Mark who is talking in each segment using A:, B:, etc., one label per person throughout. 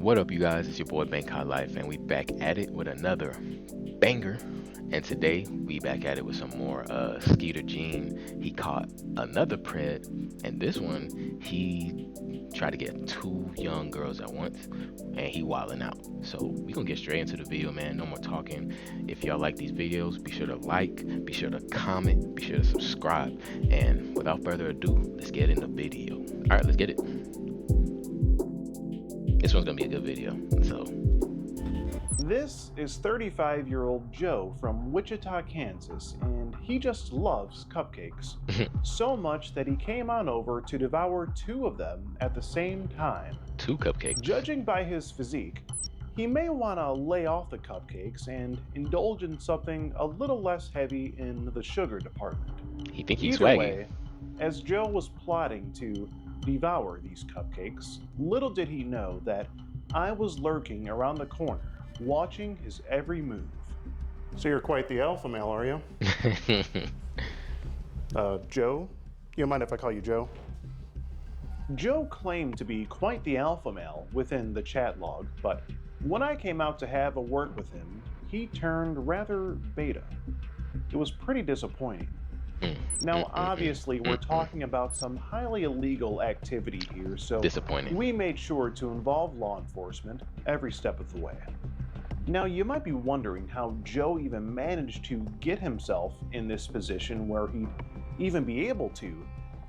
A: What up, you guys? It's your boy Bank High Life, and we back at it with another banger. And today we back at it with some more Skeeter Gene. He caught another pred, and this one he tried to get two young girls at once, and he wilding out. So we gonna get straight into the video, man. No more talking. If y'all like these videos, be sure to like, be sure to comment, be sure to subscribe. And without further ado, let's get in the video. All right, let's get it. This one's gonna be a good video. So
B: this is 35-year-old Joe from Wichita, Kansas, and he just loves cupcakes. So much that he came on over to devour two of them at the same time.
A: two cupcakes.
B: Judging by his physique, he may want to lay off the cupcakes and indulge in something a little less heavy in the sugar department.
A: He think he's
B: Either
A: swaggy.
B: way, as Joe was plotting to devour these cupcakes, little did he know that I was lurking around the corner, watching his every move. So you're quite the alpha male, are you? Joe? You don't mind if I call you Joe? Joe claimed to be quite the alpha male within the chat log, but when I came out to have a word with him, he turned rather beta. It was pretty disappointing. Now, obviously, we're talking about some highly illegal activity here, so
A: Disappointing.
B: we made sure to involve law enforcement every step of the way. Now, you might be wondering how Joe even managed to get himself in this position where he'd even be able to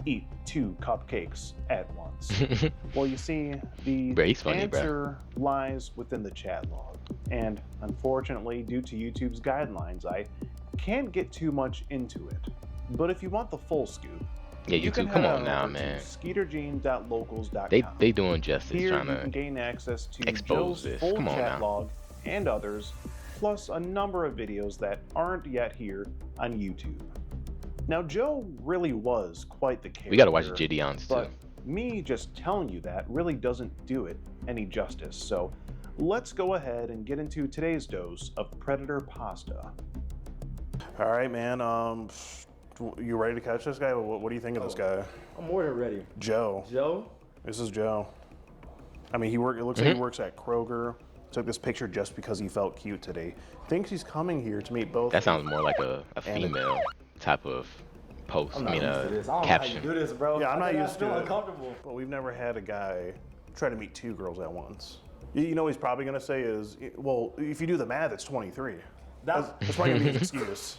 B: eat two cupcakes at once. Well, you see, the answer lies within the chat log. And unfortunately, due to YouTube's guidelines, I can't get too much into it. But if you want the full scoop,
A: yeah,
B: you can
A: come
B: head
A: on now,
B: over
A: man.
B: to skeetergene.locals.com.
A: They doing justice.
B: Here
A: trying
B: you
A: to
B: can gain access to
A: expose
B: Joe's
A: this.
B: full
A: Come on
B: chat
A: now.
B: log and others, plus a number of videos that aren't yet here on YouTube. Now, Joe really was quite the character.
A: We gotta watch Gideon's
B: but
A: too.
B: me just telling you that really doesn't do it any justice. So let's go ahead and get into today's dose of Predator Pasta. All right, man. You ready to catch this guy? What do you think of this guy?
C: I'm more than ready.
B: Joe.
C: Joe?
B: This is Joe. I mean, it looks like he works at Kroger. Took this picture just because he felt cute today. Thinks he's coming here to meet both.
A: That sounds more like a female type of post.
C: I'm
A: I mean,
C: not used to this. I don't
A: caption.
C: know how you do this, bro.
B: Yeah, I'm not
C: I
B: used
C: feel
B: to it.
C: uncomfortable.
B: But we've never had a guy try to meet two girls at once. You know what he's probably gonna say is, well, if you do the math, it's 23. That's probably gonna be his excuse.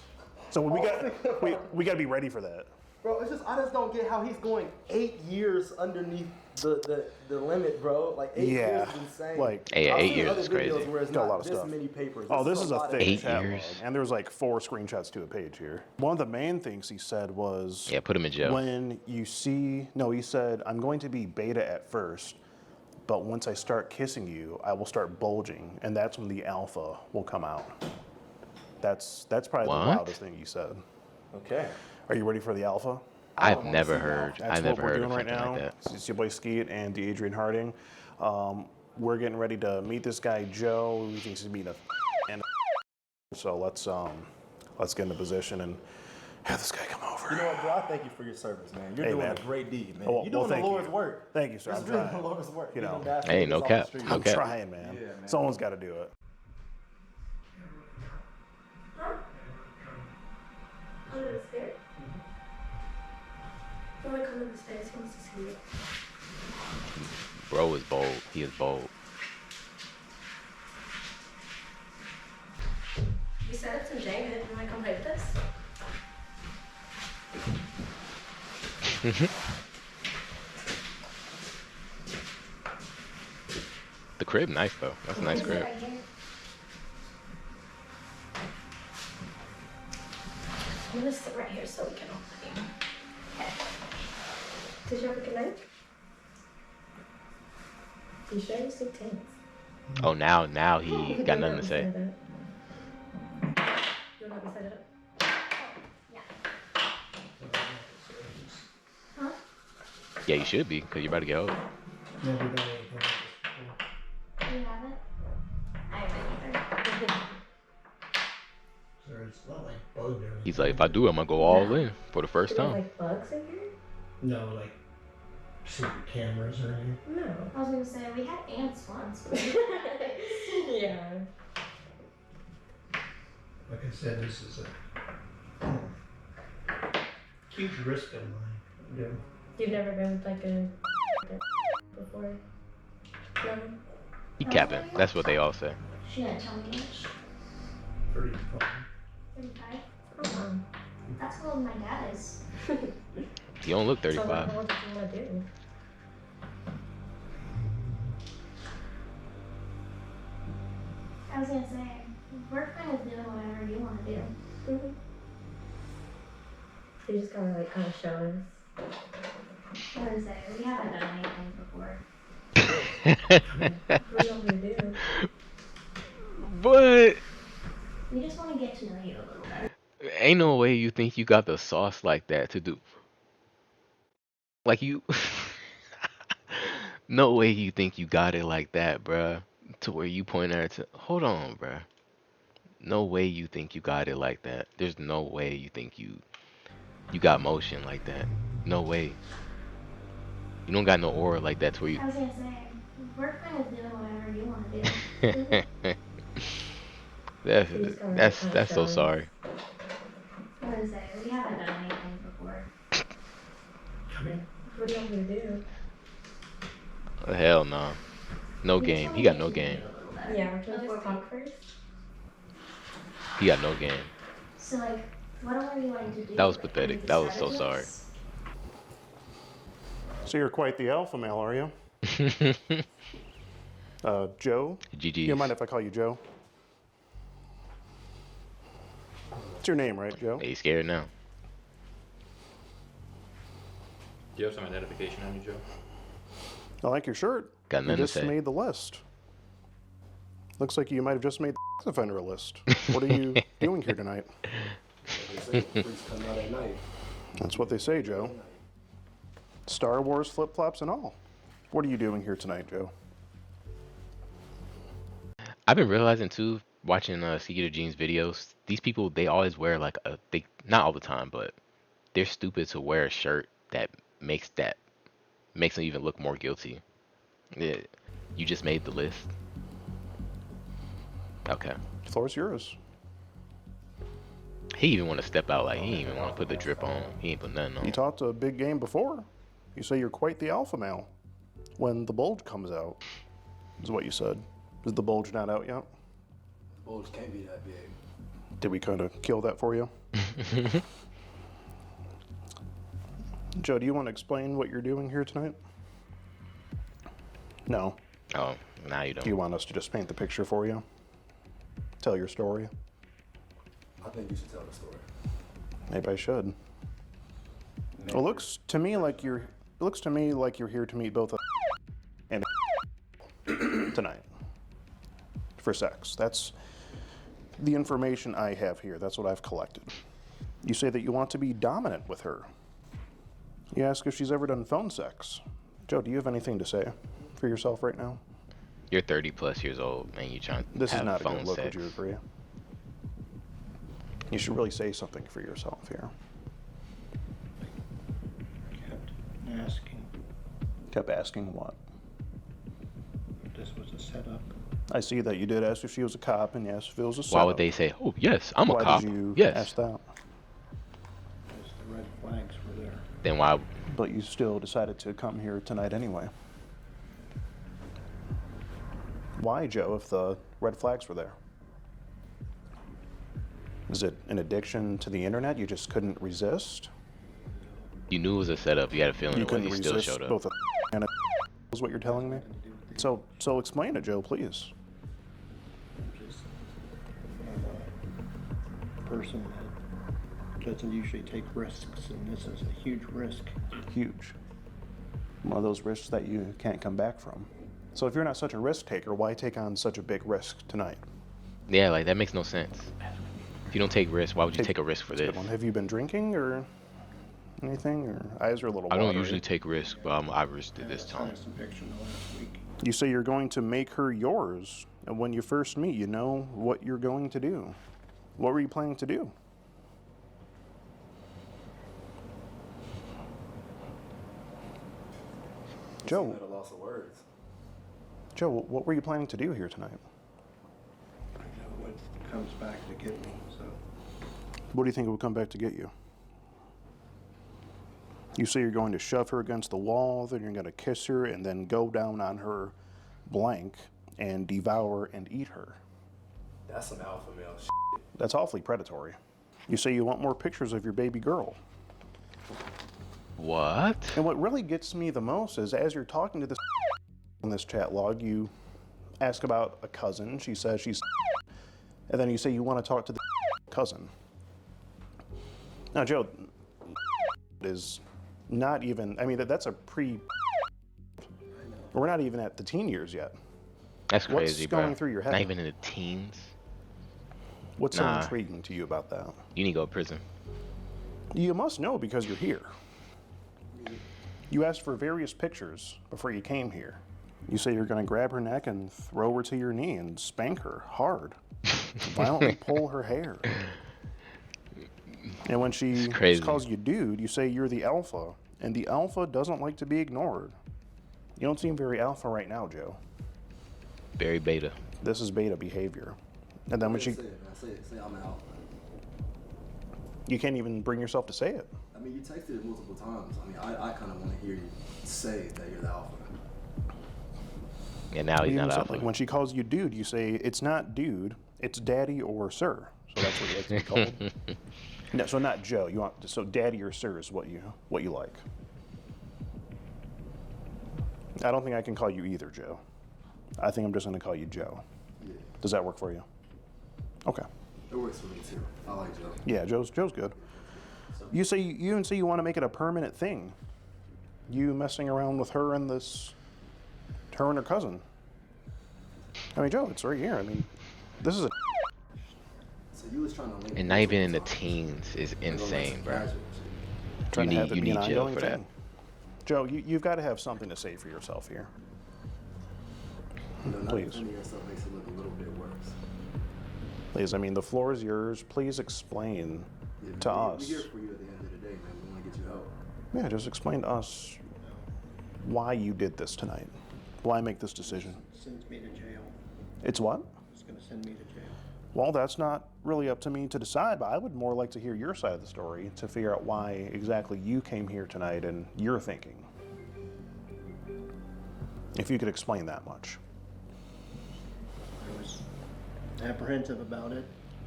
B: So we got to be ready for that.
C: Bro, it's just, I just don't get how he's going 8 years underneath the limit, bro. Like 8 years is insane.
B: Like,
A: Hey, yeah,
C: I've
A: 8
C: seen
A: years
C: other
A: is crazy.
C: videos where it's
B: Got a
C: not
B: lot of
C: this
B: stuff.
C: many papers.
B: Oh, this is a
C: lot of
B: thick
A: 8
B: chat log,
A: years.
B: and there's like 4 screenshots to a page here. One of the main things he said was,
A: Yeah, put him in jail.
B: when you see, no, he said, I'm going to be beta at first, but once I start kissing you, I will start bulging, and that's when the alpha will come out. That's probably
A: What?
B: the wildest thing you said.
C: Okay.
B: Are you ready for the alpha?
A: I've never heard.
B: That's
A: I've never
B: what we're
A: heard
B: doing
A: of
B: right
A: something
B: now.
A: like that.
B: It's your boy Skeet and Adrian Harding. We're getting ready to meet this guy Joe. We think he's meeting so let's get into position and have this guy come over.
C: You know what, bro? I thank you for your service, man. You're
B: Hey,
C: doing
B: man.
C: a great deed, man.
B: Well,
C: You're doing
B: thank
C: the Lord's
B: you.
C: work.
B: Thank you, sir.
C: You're
B: I'm
C: doing
B: trying.
C: the Lord's work.
B: You know.
C: Getting them
A: Hey, no
C: basketballs off
A: cap.
C: the street.
A: No
B: I'm
A: cap.
B: trying, man.
C: Yeah, man.
B: Someone's got to do it.
D: Under the stairs. When we come in the stairs, he wants to see you.
A: Bro is bold. He is bold.
D: We set up some Jenga. You want to come play with us?
A: The crib, nice though. That's a nice
D: Sit
A: crib.
D: right here. I'm gonna sit right here so we can all play. Okay. Did you have a good night? You sure you still tense?
A: Oh, now he got nothing to say.
D: You'll let me set it up? Yeah. Huh?
A: Yeah, you should be, cause you're about to get old.
D: Do you have it? I haven't either.
E: It's not like bug or
A: He's like, if I do, I'm gonna go all in for the first
D: Do you have,
A: time.
D: like bugs in here?
E: No, like secret cameras or anything?
F: No.
D: I was gonna say we had ants once.
F: Yeah.
E: Like I said, this is a huge risk of mine. Yeah.
F: You've never been with like a before? No?
A: He capping. That's what they all say.
D: She didn't tell me much.
E: 35.
D: 35.
F: Oh, wow.
D: That's how old my dad is.
A: You don't look
F: So
A: 35.
F: what did you want to do?
D: I was gonna say we're fine with doing whatever you want to do.
F: Mm-hmm. You just kind of show us.
D: I was gonna say we haven't done anything before.
F: What do you want me to do?
A: But
D: We just want to get to know you a little better.
A: ain't no way you think you got the sauce like that to do. Like you. No way you think you got it like that, bruh. To where you point at it to. Hold on, bruh. No way you think you got it like that. There's no way you think you got motion like that. No way. You don't got no aura like that to where you.
D: I was gonna say we're fine with doing whatever you want to do.
A: That's so sorry.
D: I was gonna say we haven't done anything before.
E: Come in.
F: What do you want me to do?
A: Hell no. No
D: We just
A: game.
D: wanna
A: He got
D: get
A: no
D: to know you
A: game.
D: a little better
F: Yeah, can we
D: before
F: just talk first?
A: He got no game.
D: So like, what are you wanting to do?
A: That was
D: Like,
A: pathetic.
D: have you
A: That was so
D: decided
A: sorry.
D: this?
B: So you're quite the alpha male, are you? Joe? You
A: GG's.
B: mind if I call you Joe? It's your name, right, Joe?
A: Hey, you scared now?
G: Do you have some identification on you, Joe?
B: I like your shirt.
A: Got
B: You
A: nothing to
B: just
A: say.
B: made the list. Looks like you might have just made the offender list. What are you doing here tonight?
C: They say the freaks come out at night.
B: That's what they say, Joe. Star Wars flip-flops and all. What are you doing here tonight, Joe?
A: I've been realizing too, watching Skeeter Jean's videos, these people, they always wear like not all the time, but they're stupid to wear a shirt that makes them even look more guilty. Yeah, you just made the list. Okay.
B: The floor's yours.
A: He even want to step out, like he ain't even want to put the drip on. He ain't put nothing
B: You
A: on.
B: talked a big game before. You say you're quite the alpha male. When the bulge comes out, is what you said. Is the bulge not out yet?
C: Bulge can't be that big.
B: Did we kind of kill that for you? Joe, do you want to explain what you're doing here tonight? No.
A: Oh, now you don't.
B: Do you want us to just paint the picture for you? Tell your story?
C: I think you should tell the story.
B: Maybe I should. Well, it looks to me like you're here to meet both a and a tonight for sex. That's the information I have here. That's what I've collected. You say that you want to be dominant with her. You ask if she's ever done phone sex. Joe, do you have anything to say for yourself right now?
A: You're 30 plus years old and you trying to
B: This
A: have
B: is not a
A: phone
B: good look,
A: sex.
B: would you agree? You should really say something for yourself here.
E: Kept asking
B: Kept asking what?
E: if this was a setup.
B: I see that you did ask if she was a cop and you asked if it was a
A: Why
B: setup.
A: would they say, "Oh yes, I'm a
B: Why
A: cop"?
B: did you
A: Yes.
B: ask that?
E: Because the red flags were there.
A: Then why?
B: But you still decided to come here tonight anyway. Why, Joe, if the red flags were there? Is it an addiction to the internet? You just couldn't resist?
A: You knew it was a setup. You had a feeling
B: You
A: it was.
B: couldn't
A: You still
B: resist
A: showed up.
B: both a and a is what you're telling me? So explain it, Joe, please.
E: Just a person that doesn't usually take risks, and this is a huge risk.
B: Huge. One of those risks that you can't come back from. So if you're not such a risk taker, why take on such a big risk tonight?
A: Yeah, like that makes no sense. If you don't take risks, why would you
B: Hey,
A: take a risk for
B: That's a
A: this?
B: good one. Have you been drinking or anything? Or eyes are a little
A: I don't
B: watery.
A: usually take risks, but I risked it this
E: I
A: time.
E: saw some picture in the last week.
B: You say you're going to make her yours, and when you first meet, you know what you're going to do. What were you planning to do? Joe.
C: At a loss of words.
B: Joe, what were you planning to do here tonight?
E: I know what comes back to get me, so.
B: What do you think would come back to get you? You say you're going to shove her against the wall, then you're going to kiss her, and then go down on her blank and devour and eat her.
C: That's some alpha male shit.
B: That's awfully predatory. You say you want more pictures of your baby girl.
A: What?
B: And what really gets me the most is as you're talking to this in this chat log, you ask about a cousin. She says she's, and then you say you want to talk to the cousin. Now, Joe, is not even, I mean, that's a we're not even at the teen years yet.
A: That's crazy,
B: What's
A: bro.
B: going through your head?
A: Not even in the teens.
B: What's
A: Nah.
B: so intriguing to you about that?
A: You need to go to prison.
B: You must know because you're here. You asked for various pictures before you came here. You say you're going to grab her neck and throw her to your knee and spank her hard. Violently pull her hair. And when she
A: It's crazy.
B: calls you dude, you say you're the alpha. And the alpha doesn't like to be ignored. You don't seem very alpha right now, Joe.
A: Very beta.
B: This is beta behavior. And then when she,
C: Say it, man. Say I'm an alpha.
B: you can't even bring yourself to say it.
C: I mean, you texted it multiple times. I mean, I kind of want to hear you say that you're the alpha.
A: And now he's
B: Even
A: not
B: so,
A: alpha.
B: like when she calls you dude, you say it's not dude, it's daddy or sir. So that's what you like to be called. No, so not Joe. You want so daddy or sir is what you like. I don't think I can call you either, Joe. I think I'm just going to call you Joe.
C: Yeah,
B: Does that work for you? Okay.
C: it works for me too. I like Joe.
B: Yeah, Joe's good. You say you even say you want to make it a permanent thing. You messing around with her and her and her cousin. I mean, Joe, it's right here. I mean, this is a.
C: So you was trying to link.
A: And not even in the teens is insane, bro.
B: Trying to have it
A: you
B: be an
A: need jail
B: ongoing
A: for that.
B: thing. Joe, you've got to have something to say for yourself here.
C: You know, not
B: Please.
C: defending yourself makes it look a little bit worse.
B: Please, I mean, the floor is yours. Please explain
C: Yeah,
B: to
C: we're
B: us.
C: here for you at the end of the day, man. We want to get you help.
B: Yeah, just explain to us why you did this tonight. Why make this decision?
E: Sends me to jail.
B: It's what?
E: It's gonna send me to jail.
B: Well, that's not really up to me to decide, but I would more like to hear your side of the story to figure out why exactly you came here tonight and your thinking. If you could explain that much.
E: I was apprehensive about it,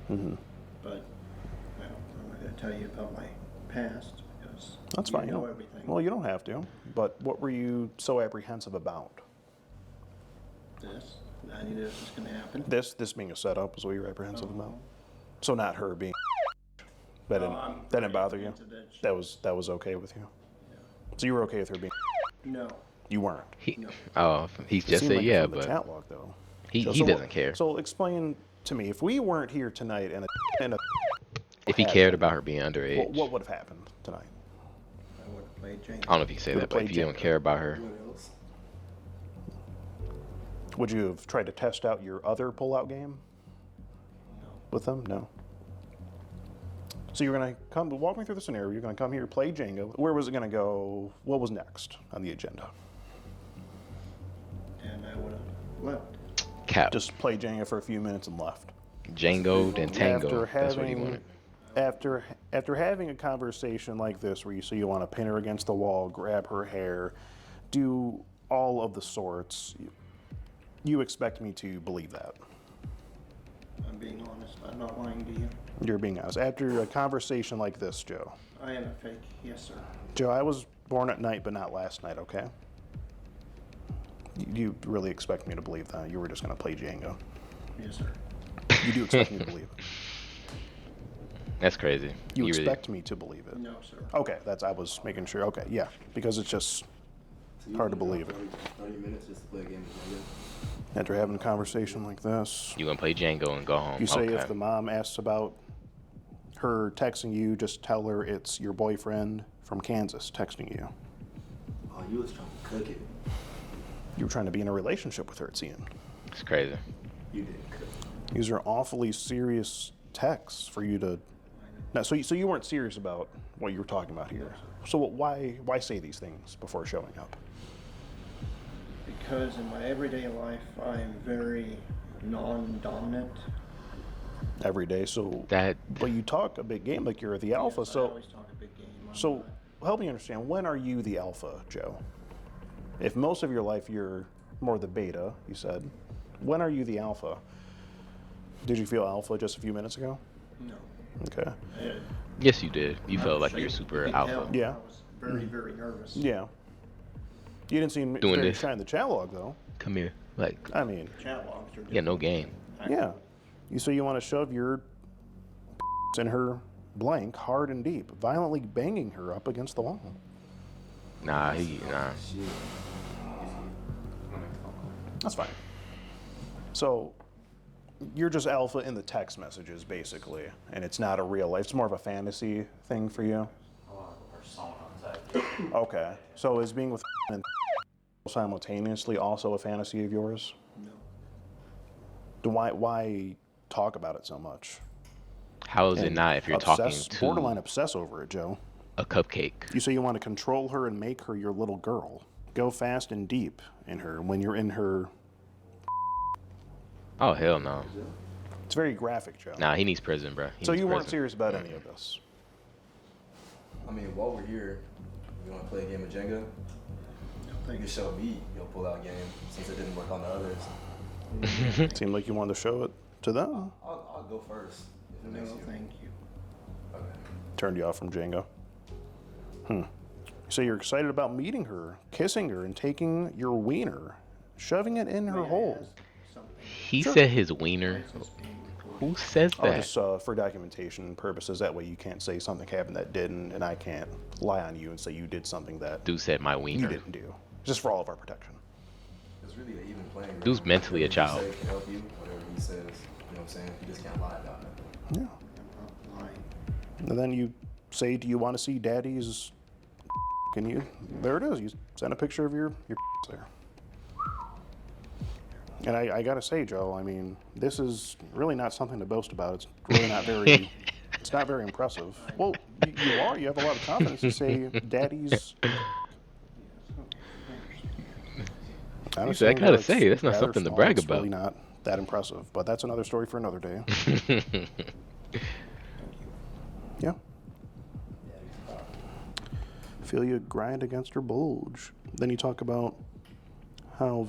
B: Mm-hmm.
E: but well, I'm not gonna tell you about my past because
B: That's
E: you
B: fine.
E: know everything.
B: Well, you don't have to. But what were you so apprehensive about?
E: This, I knew this was gonna happen.
B: This being a setup is what you're apprehensive about. So not her being. That
E: No, I'm
B: that didn't bother you.
E: apprehensive that
B: That was okay with you. So you were okay with her being.
E: No,
B: You weren't.
A: He's
B: It
A: just
B: seemed
A: said
B: like
A: yeah,
B: from the
A: but
B: chat log though.
A: he
B: So
A: doesn't
B: what-
A: care.
B: So explain to me if we weren't here tonight and a
A: If he
B: had
A: cared
B: been,
A: about her being underage,
B: what would have happened tonight?
E: I would have played James.
A: I don't know if you can say
B: Would've
A: that, but if
B: played
A: you don't
B: Jenga.
A: care about her,
C: What else?
B: Would you have tried to test out your other pullout game with them? No. So you're gonna walk me through the scenario. You're gonna come here, play Jenga. Where was it gonna go? What was next on the agenda?
E: And I would have left.
A: cap,
B: Just play Jenga for a few minutes and left.
A: Django, then Tango. That's what he wanted.
B: After having a conversation like this, where you say you want to pin her against the wall, grab her hair, do all of the sorts, you expect me to believe that?
E: I'm being honest. I'm not lying to you.
B: You're being honest. After a conversation like this, Joe.
E: I am a fake. Yes, sir.
B: Joe, I was born at night, but not last night. Okay. You really expect me to believe that? You were just gonna play Django.
E: Yes, sir.
B: You do expect me to believe it.
A: That's crazy.
B: You
A: really-
B: expect me to believe it.
E: No, sir.
B: Okay, I was making sure. Okay, yeah, because it's just
C: So you
B: hard to
C: can
B: believe
C: drop
B: it.
C: 30 minutes just to play a game of Jenga.
B: After having a conversation like this,
A: You gonna play Django and go home?
B: you say
A: okay.
B: if the mom asks about her texting you, just tell her it's your boyfriend from Kansas texting you.
C: Oh, you was trying to cook it.
B: You were trying to be in a relationship with her, it seemed.
A: It's crazy.
C: You didn't cook.
B: These are awfully serious texts for you to. No, so you weren't serious about what you were talking about here. So why say these things before showing up?
E: Because in my everyday life, I'm very non-dominant.
B: Every day. So,
A: That
B: but you talk a big game like you're the alpha.
E: Yes, I
B: So,
E: always talk a big game. I'm
B: so
E: not-
B: help me understand. When are you the alpha, Joe? If most of your life you're more the beta, you said. When are you the alpha? Did you feel alpha just a few minutes ago?
E: no.
B: Okay.
A: yes, you did. You
E: I
A: felt
E: was
A: like you're
E: shaking.
A: super
E: You could
A: alpha.
E: tell
B: Yeah.
E: I was very, very nervous.
B: Yeah. You didn't seem
A: Doing
B: very
A: this.
B: shy in the chat log, though.
A: Come here. Like,
B: I mean,
E: Chat logs are
A: yeah, no game.
B: yeah. You say you want to shove your in her blank hard and deep, violently banging her up against the wall.
A: Nah.
B: That's fine. So you're just alpha in the text messages, basically, and it's not a real life. It's more of a fantasy thing for you. Okay. So is being with and simultaneously also a fantasy of yours?
E: No.
B: Then why talk about it so much?
A: How is it
B: And
A: not if you're
B: obsess,
A: talking
B: borderline
A: to
B: obsess over it, Joe?
A: a cupcake?
B: You say you want to control her and make her your little girl. Go fast and deep in her when you're in her.
A: Oh hell no.
B: It's very graphic, Joe.
A: Nah, he needs prison, bro.
B: So you weren't serious about any of this.
H: I mean, while we're here, you want to play a game of Jenga? You can show me your pull-out game since it didn't work on the others.
B: It seemed like you wanted to show it to them.
H: I'll go first if it
E: No,
H: makes you.
E: thank you.
H: Okay.
B: Turned you off from Jenga. So you're excited about meeting her, kissing her, and taking your wiener, shoving it in her
E: May I
B: hole.
E: ask something?
A: He
B: Sure.
A: said his wiener.
E: Is this being recorded?
A: Who says
B: Oh,
A: that?
B: just for documentation purposes. That way you can't say something happened that didn't, and I can't lie on you and say you did something that
A: Dude said my
B: you
A: wiener.
B: didn't do. Just for all of our protection.
H: It's really an even playing field.
A: Dude's mentally a
H: Whatever
A: child.
H: you say can help you, whatever he says, you know what I'm saying? You just can't lie about it.
B: Yeah.
E: I'm not lying.
B: And then you say, "Do you want to see Daddy's?" Can you? There it is. You send a picture of your there. And I gotta say, Joe, I mean, this is really not something to boast about. It's really not very. It's not very impressive. Well, you are. You have a lot of confidence to say, "Daddy's."
A: You said, I gotta say, that's not something to brag
B: It's
A: about.
B: really not that impressive, but that's another story for another day. Yeah. Feel you grind against her bulge. Then you talk about how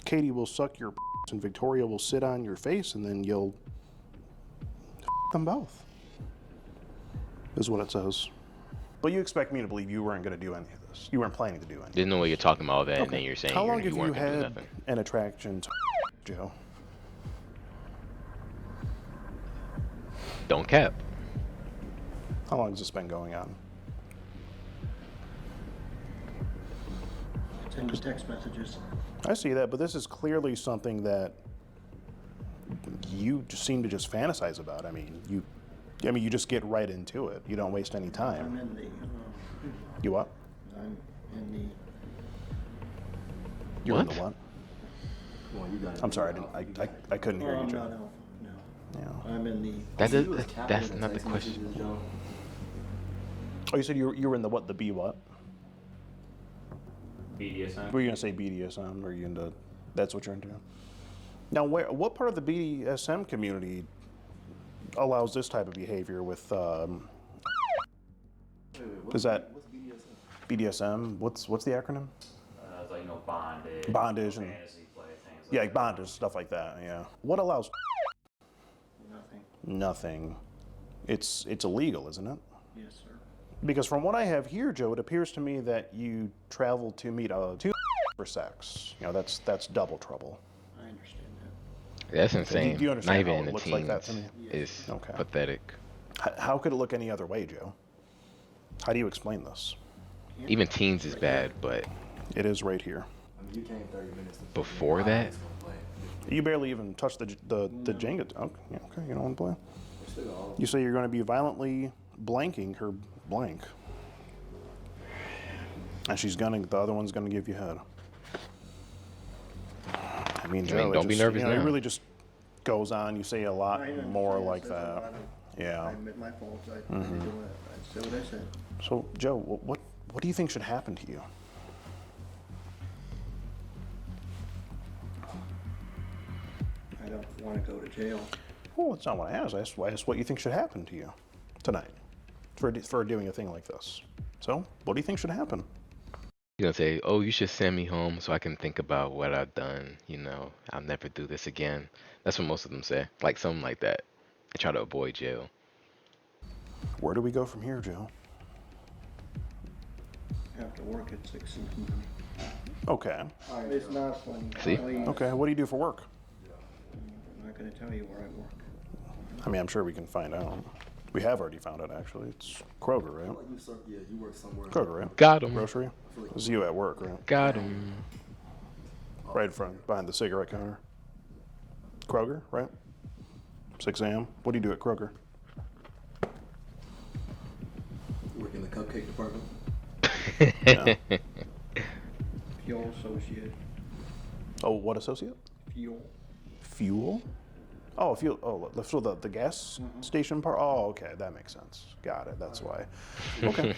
B: Katie will suck your and Victoria will sit on your face, and then you'll them both. Is what it says. But you expect me to believe you weren't going to do any of this. You weren't planning to do anything.
A: There's no way you're talking about all that and then you're saying
B: How long
A: you
B: have you
A: weren't gonna do
B: had
A: nothing.
B: an attraction to Joe?
A: Don't cap.
B: How long has this been going on?
E: It's in the text messages.
B: I see that, but this is clearly something that you just seem to just fantasize about. I mean, you just get right into it. You don't waste any
E: I'm
B: time.
E: in the.
B: You what?
E: I'm in the.
B: You're in the
A: What?
B: what?
H: Come on, you got it.
B: I'm sorry, I couldn't hear you,
E: I'm
B: Joe.
E: not alpha. No.
B: Yeah.
E: I'm in the.
A: That
H: You
A: is,
H: was capping
A: that's
H: the
A: not the
H: text
A: question.
H: messages, Joe.
B: Oh, you said you were in the what? The B what?
G: BDSM.
B: Were you gonna say BDSM? Or are you into? That's what you're into. Now, what part of the BDSM community allows this type of behavior? With
H: Wait,
B: Is that-
H: what's BDSM?
B: BDSM? What's the acronym?
G: It's like, bondage.
B: Bondage and-
G: fantasy play, things
B: Yeah,
G: like
B: like bondage, stuff like that. Yeah. What allows
E: Nothing.
B: nothing? It's illegal, isn't it?
E: Yes, sir.
B: Because from what I have here, Joe, it appears to me that you traveled to meet two for sex. You know, that's double trouble.
E: I understand that.
A: That's insane.
B: Do you understand
A: Not even
B: how
A: in
B: it
A: the
B: looks
A: teens.
B: like that to me?
A: It's
B: Okay.
A: pathetic.
B: How could it look any other way, Joe? How do you explain this?
A: Even teens is bad, but
B: It is right here.
H: I mean, you came 30 minutes to
A: Before that?
B: You barely even touched the Jenga. Okay, yeah, okay, you don't want to play.
H: We're still all
B: You say you're going to be violently blanking her blank, and the other one's gonna give you head. I mean, Joe,
A: don't be nervous
B: It
A: now.
B: really just goes on. You say a lot
E: I understand.
B: more like
E: There's a
B: that.
E: lot of-
B: Yeah.
E: I admit my faults. I didn't do it. I said what I said.
B: So, Joe, what do you think should happen to you?
E: don't want to go to jail.
B: Well, that's not what I asked. I asked what you think should happen to you tonight for doing a thing like this. So, what do you think should happen?
A: You're gonna say, "Oh, you should send me home so I can think about what I've done. You know, I'll never do this again." That's what most of them say, like something like that. They try to avoid jail.
B: Where do we go from here, Joe?
E: Have to work at 6 in the morning.
B: Okay.
E: It's not funny.
A: See?
E: Please.
B: Okay. What do you do for work?
E: I'm not going to tell you where I work.
B: I mean, I'm sure we can find out. We have already found out, actually. It's Kroger, right?
H: Like you work somewhere.
B: Kroger, right?
A: Got him.
B: Grocery. It's you at work, right?
A: Got him.
B: Right in front, behind the cigarette counter. Kroger, right? 6 a.m. What do you do at Kroger?
H: Work in the cupcake department.
B: Yeah.
E: Fuel associate.
B: Oh, what associate?
E: Fuel.
B: Fuel? Oh, fuel. Oh, so the gas station part. Oh, okay, that makes sense. Got it. That's why. Okay.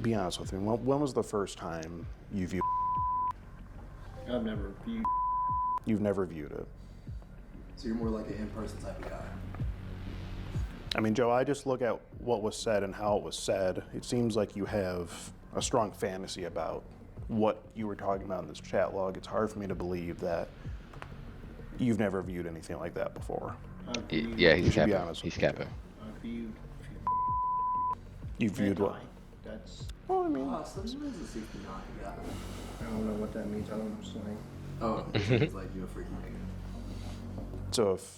B: Be honest with me. When was the first time you viewed?
E: I've never viewed.
B: You've never viewed it.
H: So you're more like an in-person type of guy.
B: I mean, Joe, I just look at what was said and how it was said. It seems like you have a strong fantasy about what you were talking about in this chat log. It's hard for me to believe that you've never viewed anything like that before.
E: I've viewed.
A: Yeah,
B: You
A: he's
B: should be
A: capping.
B: honest
A: He's
B: with me.
A: capping.
E: I've viewed.
B: You've viewed what?
E: That's.
B: Well, I mean,
H: Oh, so this is a 69 guy.
E: I don't know what that means. I don't know slang.
H: Oh, it's like you're a freaky nigga.
B: so if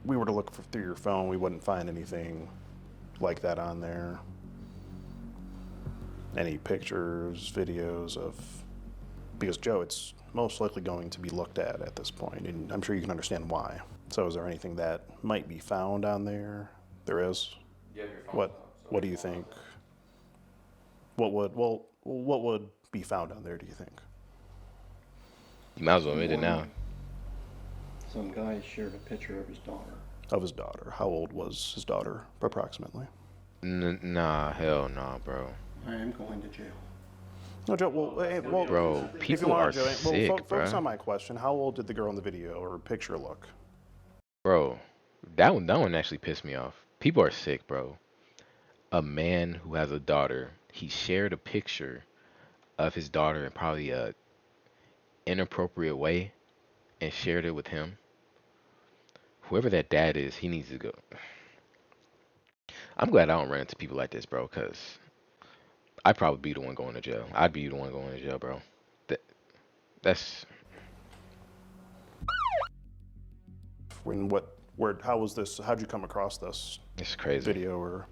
B: we were to look through your phone, we wouldn't find anything like that on there. Any pictures, videos of, because Joe, it's most likely going to be looked at this point, and I'm sure you can understand why. So is there anything that might be found on there? There is?
G: You have your phone up, so
B: What do you think? What would be found on there, do you think?
A: You might as well admit it now.
E: Some guy shared a picture of his daughter.
B: Of his daughter. How old was his daughter, approximately?
A: Nah, hell nah, bro.
E: I am going to jail.
B: No, Joe, well,
A: Bro,
B: if you
A: people
B: want,
A: are
B: Joe,
A: sick,
B: focus
A: bro.
B: on my question. How old did the girl in the video or picture look?
A: Bro, that one actually pissed me off. People are sick, bro. A man who has a daughter, he shared a picture of his daughter in probably a inappropriate way and shared it with him. Whoever that dad is, he needs to go. I'm glad I don't run into people like this, bro, because I'd probably be the one going to jail. I'd be the one going to jail, bro. That's
B: How was this? How'd you come across this
A: it's crazy.
B: video? Or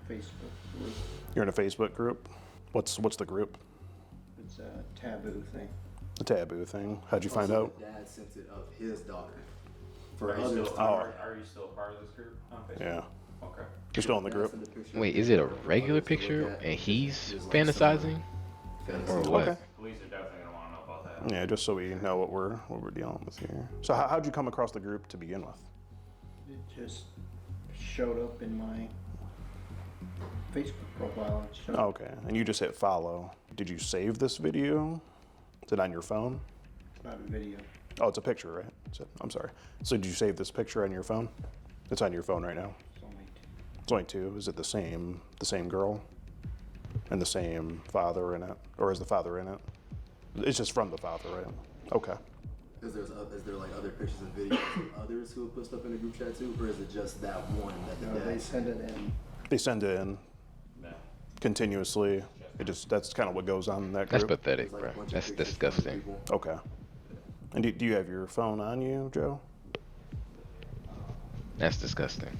E: Facebook group.
B: you're in a Facebook group? What's the group?
E: It's a taboo thing.
B: The taboo thing. How'd you find out?
H: The dad sent it of his daughter. For
G: Are you
H: others
G: still,
H: to
G: are you still part of this group on Facebook?
B: Yeah,
G: Okay.
B: you're still in the
H: Dad
B: group.
H: sent a picture
A: Wait,
H: of
A: is
H: his
A: it a
H: daughter for
A: regular
H: others to look
A: picture
H: at.
A: and he's
H: Just like
A: fantasizing?
H: fantasy.
A: Or what?
B: Okay.
G: Police are definitely gonna want to know about that.
B: Yeah, just so we know what we're dealing with here. So how'd you come across the group to begin with?
E: It just showed up in my Facebook profile. It showed
B: Oh, okay, and you just hit follow. Did you save this video? Is it on your phone?
E: It's not a video.
B: Oh, it's a picture, right? I'm sorry. So did you save this picture on your phone? It's on your phone right now.
E: It's only
B: It's only two. Is it the same girl? And the same father in it? Or is the father in it? It's just from the father, right? Okay.
H: Is there like other pictures and videos of others who have put stuff in the group chat too, or is it just that one that the
E: no,
H: dad
E: they
H: sent?
E: send it in.
B: They send it in
G: Yeah.
B: continuously. That's kind of what goes on in that
A: That's
B: group.
A: pathetic,
H: There's, like,
A: bro.
H: a bunch of
A: That's
H: pictures from
A: disgusting.
H: people.
B: Okay. And do you have your phone on you, Joe?
A: That's disgusting.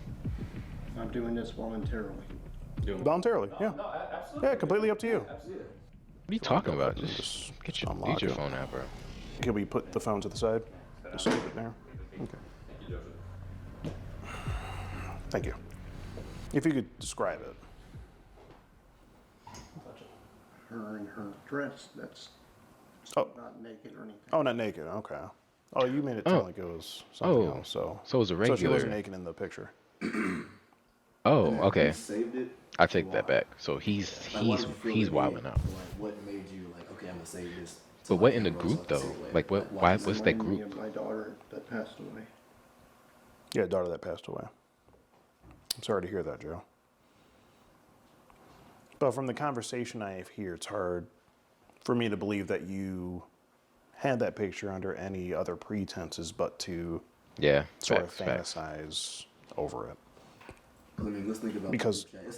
E: I'm doing this voluntarily.
B: Voluntarily, yeah.
G: No, absolutely.
B: Yeah, completely up to you.
G: Absolutely.
A: What are you talking about? Just
B: Just
A: get your
B: unlock it.
A: phone out, bro.
B: Can we put the phone to the side? Just leave it there. Okay.
G: Thank you, Joseph.
B: Thank you. If you could describe it.
E: Her in her dress. That's
B: Oh.
E: not naked or anything.
B: Oh, not naked. Okay. Oh, you made it
A: Oh.
B: sound like it was something
A: Oh.
B: else. So
A: So it was a
B: So she
A: regular.
B: wasn't naked in the picture.
A: Oh,
H: And
A: okay.
H: You saved it.
A: I take that
H: Why?
A: back. So
H: Like, why did you feel the need,
A: wilding out.
H: Like, what made you like, okay, I'm gonna save this
A: But what in the group though? Like what? Why? What's that
I: Reminded me
A: group?
I: of my daughter that passed away.
B: Yeah, daughter that passed away. I'm sorry to hear that, Joe. But from the conversation I have here, it's hard for me to believe that you had that picture under any other pretenses but to
A: Yeah,
B: sort of
A: facts.
B: fantasize over it.
H: I mean, let's think about
B: Because-
H: the group chat.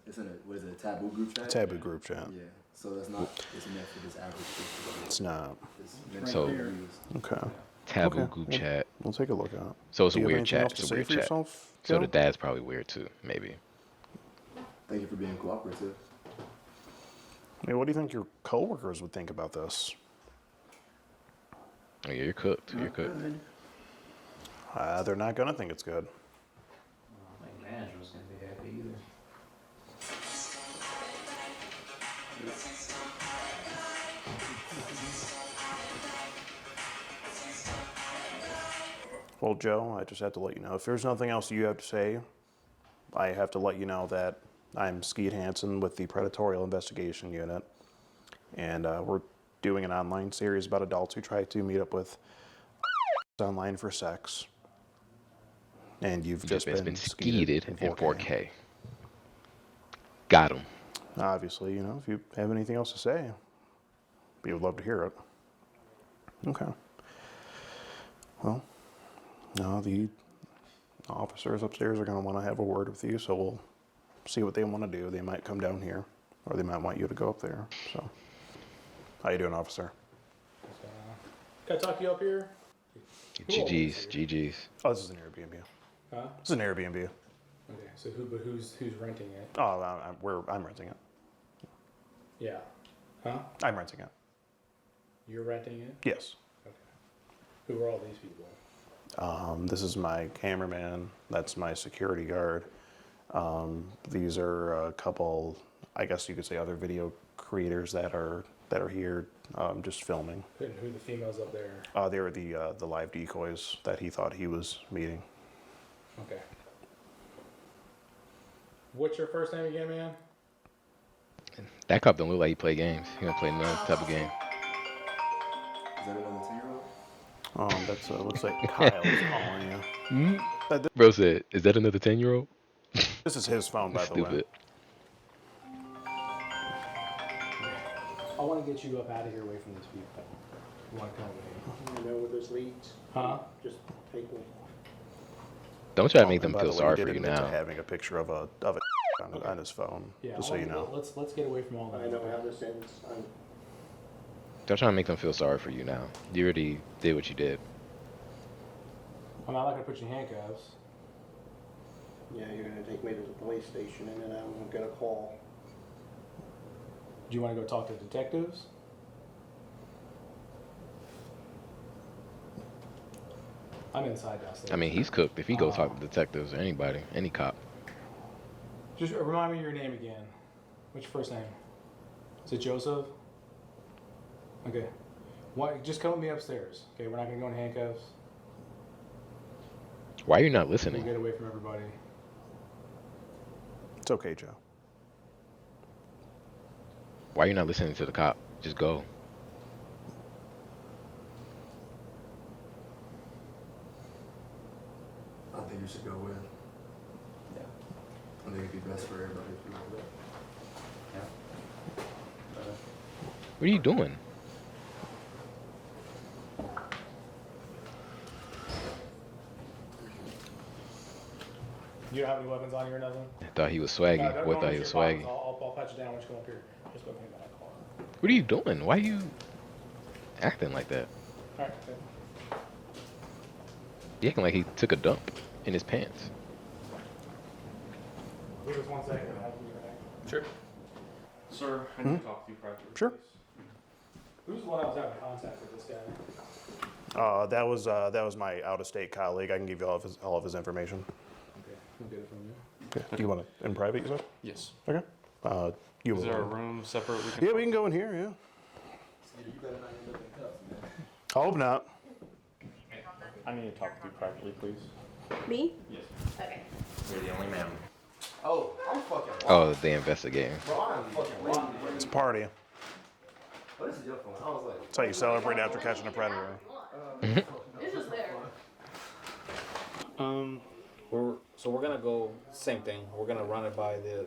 H: Isn't it, what is it, a taboo group chat?
B: Taboo group chat.
H: Yeah, so that's not, it's meant for this average person.
B: It's not.
H: It's meant
A: So-
H: to be used.
B: Okay.
A: Taboo
B: Okay.
A: group chat.
B: We'll take a look at it.
A: So it's
B: Do
A: a
B: you have
A: weird
B: anything
A: chat.
B: else
A: It's
B: to
A: a
B: say
A: weird
B: for
A: chat.
B: yourself,
A: So
B: Joe?
A: the dad's probably weird too, maybe.
H: Thank you for being cooperative.
B: I mean, what do you think your coworkers would think about this?
A: Oh yeah, you're cooked. You're cooked.
I: Good.
B: They're not gonna think it's good.
G: I don't think management's gonna be happy either.
B: Well, Joe, I just have to let you know, if there's nothing else you have to say, I have to let you know that I'm Skeet Hansen with the Predatorial Investigation Unit, and we're doing an online series about adults who try to meet up with online for sex. And you've just been
A: skeeted in 4K. Got him.
B: Obviously, you know, if you have anything else to say, we would love to hear it. Okay. Well, no, the officers upstairs are going to want to have a word with you, so we'll see what they want to do. They might come down here, or they might want you to go up there. So, how you doing, officer?
J: Can I talk to you up here?
A: GG's. GG's.
B: Oh, this is an Airbnb.
J: Huh?
B: This is an Airbnb.
J: Okay, so who's renting it?
B: Oh, I'm renting it.
J: Yeah. Huh?
B: I'm renting it.
J: You're renting it?
B: Yes.
J: Okay. Who are all these people?
B: This is my cameraman. That's my security guard. These are a couple, I guess you could say, other video creators that are here just filming.
J: Who are the females up there?
B: They were the live decoys that he thought he was meeting.
J: Okay. What's your first name again, man?
A: That cop don't look like he play games. He don't play none type of game.
H: Is that another 2-year-old?
B: That's looks like Kyle's calling you.
A: Bro said, "Is that another 10-year-old?"
B: This is his phone, by the way.
A: Stupid.
J: I want to get you up out of here away from these people. You want to come with me?
I: You know where this leads?
J: Huh?
I: Just take me.
A: Don't try to make
B: And
A: them
B: by
A: feel
B: the way,
A: sorry
B: he
A: for
B: did
A: you
B: admit to
A: now.
B: having a picture of a on his phone,
J: Yeah.
B: just so you know.
J: Let's get away from all that.
I: I know how this ends.
A: Don't try to make them feel sorry for you now. You already did what you did.
J: I'm not gonna put you in handcuffs.
I: Yeah, you're gonna take me to the police station and then I'm gonna get a call.
J: Do you want to go talk to detectives? I'm inside downstairs.
A: I mean, he's cooked. If he goes talk to detectives or anybody, any cop.
J: Just remind me your name again. What's your first name? Is it Joseph? Okay. Why? Just come with me upstairs. Okay, we're not gonna go in handcuffs.
A: Why are you not
J: We'll
A: listening?
J: get away from everybody.
B: It's okay, Joe.
A: Why are you not listening to the cop? Just go.
H: I think you should go with. Yeah. I think it'd be best for everybody if you go with.
A: What are you doing?
J: You don't have any weapons on you or nothing?
A: Thought he was swaggy.
J: No, don't
A: What
J: go
A: thought he
J: into
A: was
J: your
A: swaggy?
J: box. I'll pat you down when you come up here. Just go hang that car.
A: What are you doing? Why are you acting like that?
J: All right. Okay.
A: You acting like he took a dump in his pants.
J: Give us 1 second. I'll be right back.
A: Sure.
G: Sir, I need to talk to you privately.
B: Sure.
G: please.
J: Who's the one I was having contact with this guy?
B: That was my out-of-state colleague. I can give you all of his information.
J: Okay, we'll get it from you.
B: Okay. Do you want it in private, you said?
G: Yes.
B: Okay. You
G: Is
B: will.
G: there a room separate? We can
B: Yeah, we can go in here. Yeah.
H: You better not end up in cuffs, man.
B: I hope not.
G: I need to talk to you privately, please.
D: Me?
G: Yes.
D: Okay.
G: You're the only man.
H: Oh, I'm fucking
A: Oh, they investigating.
H: Bro, I'm fucking rotten.
B: It's a party.
C: Oh, this is your phone. I was like,
B: That's how you celebrate after catching a predator.
F: It's just there.
J: We're gonna go same thing. We're gonna run it by the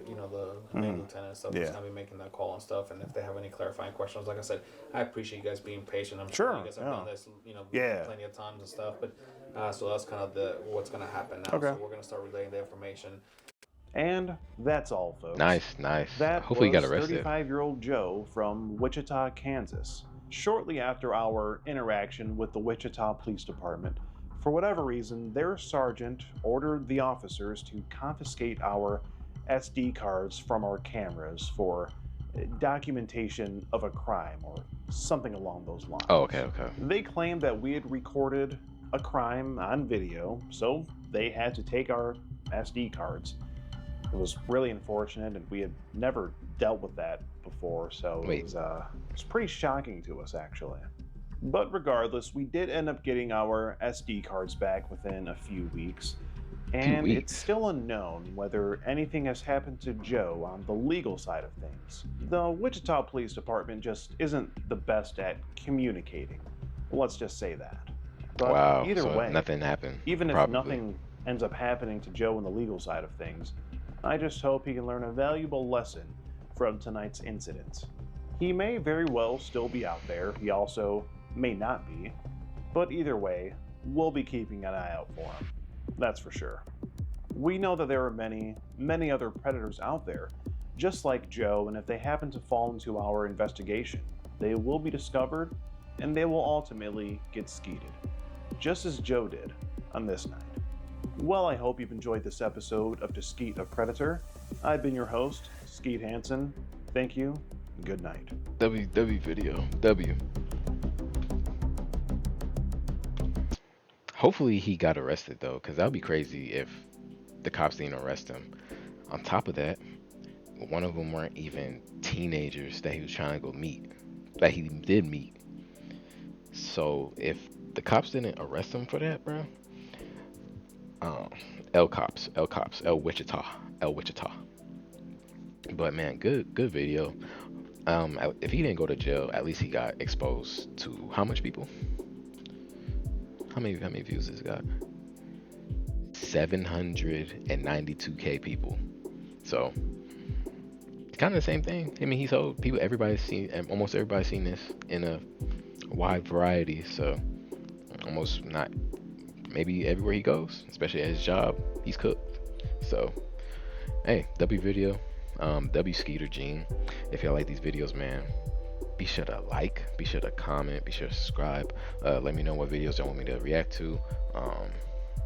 J: main lieutenant and stuff.
B: Yeah.
J: He's gonna be making that call and stuff. And if they have any clarifying questions, like I said, I appreciate you guys being patient. I'm sure you guys have done this, plenty of times and stuff. But so that's kind of what's gonna happen now.
B: Okay.
J: So we're gonna start relaying the information.
B: And that's all, folks.
A: Nice.
B: That
A: Hopefully he
B: was
A: got arrested.
B: 35-year-old Joe from Wichita, Kansas. Shortly after our interaction with the Wichita Police Department, for whatever reason, their sergeant ordered the officers to confiscate our SD cards from our cameras for documentation of a crime or something along those lines.
A: Oh, okay.
B: They claimed that we had recorded a crime on video, so they had to take our SD cards. It was really unfortunate, and we had never dealt with that before, so it was pretty shocking to us, actually. But regardless, we did end up getting our SD cards back within a few weeks, and it's still unknown whether anything has happened to Joe on the legal side of things. The Wichita Police Department just isn't the best at communicating. Let's just say that. But
A: Wow.
B: either
A: So
B: way,
A: nothing happened.
B: even if
A: probably.
B: nothing ends up happening to Joe on the legal side of things, I just hope he can learn a valuable lesson from tonight's incident. He may very well still be out there, he also may not be, but either way, we'll be keeping an eye out for him. That's for sure. We know that there are many, many other predators out there, just like Joe, and if they happen to fall into our investigation, they will be discovered and they will ultimately get skeeted, just as Joe did on this night. Well, I hope you've enjoyed this episode of To Skeet a Predator. I've been your host, Skeet Hansen. Thank you, and good night.
A: WW video. W. Hopefully he got arrested though, because that would be crazy if the cops didn't arrest him. On top of that, one of them weren't even teenagers that he was trying to go meet, that he did meet. So if the cops didn't arrest him for that, bro, L Wichita. But man, good video. If he didn't go to jail, at least he got exposed to how much people? How many views has it got? 792K people. So it's kind of the same thing. I mean, he's told people, almost everybody's seen this in a wide variety. So almost not, maybe everywhere he goes, especially at his job, he's cooked. So hey, W video, W Skeeter Gene. If y'all like these videos, man, be sure to like, be sure to comment, be sure to subscribe. Let me know what videos you want me to react to.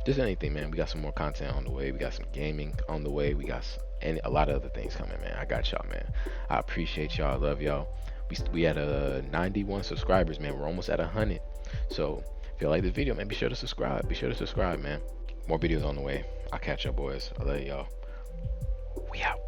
A: Just anything, man. We got some more content on the way. We got some gaming on the way. We got a lot of other things coming, man. I got y'all, man. I appreciate y'all. I love y'all. We at 91 subscribers, man. We're almost at 100. So if you like this video, man, be sure to subscribe. Be sure to subscribe, man. More videos on the way. I'll catch y'all, boys. I love y'all. We out.